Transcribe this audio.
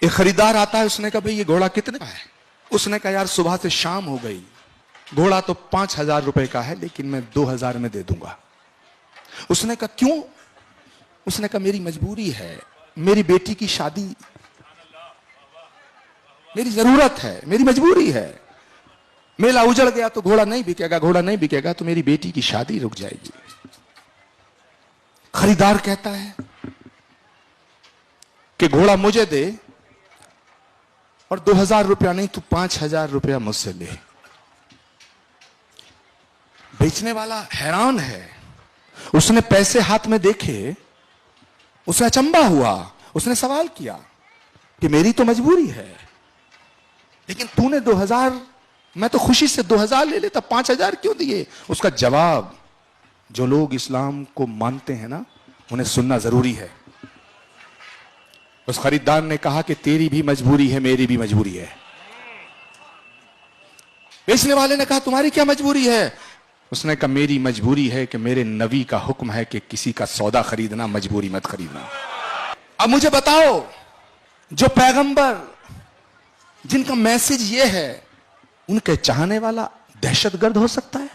एक खरीदार आता है, उसने कहा भाई ये घोड़ा कितने का है? उसने कहा यार सुबह से शाम हो गई, घोड़ा तो 5,000 रुपए का है, लेकिन मैं 2,000 में दे दूंगा। उसने कहा क्यों? उसने कहा मेरी मजबूरी है, मेरी बेटी की शादी, मेरी जरूरत है, मेरी मजबूरी है। मेला उजड़ गया तो घोड़ा नहीं बिकेगा, घोड़ा नहीं बिकेगा तो मेरी बेटी की शादी रुक जाएगी। खरीदार कहता है कि घोड़ा मुझे दे और 2,000 रुपया नहीं, तू 5,000 रुपया मुझसे ले। बेचने वाला हैरान है, उसने पैसे हाथ में देखे, उसे अचंभा हुआ, उसने सवाल किया कि मेरी तो मजबूरी है, लेकिन तूने 2,000, मैं तो खुशी से 2,000 ले लेता, 5,000 क्यों दिए? उसका जवाब जो लोग इस्लाम को मानते हैं ना, उन्हें सुनना जरूरी है। उस खरीदार ने कहा कि तेरी भी मजबूरी है, मेरी भी मजबूरी है। बेचने वाले ने कहा तुम्हारी क्या मजबूरी है? उसने कहा मेरी मजबूरी है कि मेरे नबी का हुक्म है कि किसी का सौदा खरीदना मजबूरी मत खरीदना। अब मुझे बताओ, जो पैगंबर जिनका मैसेज ये है, उनके चाहने वाला दहशतगर्द हो सकता है?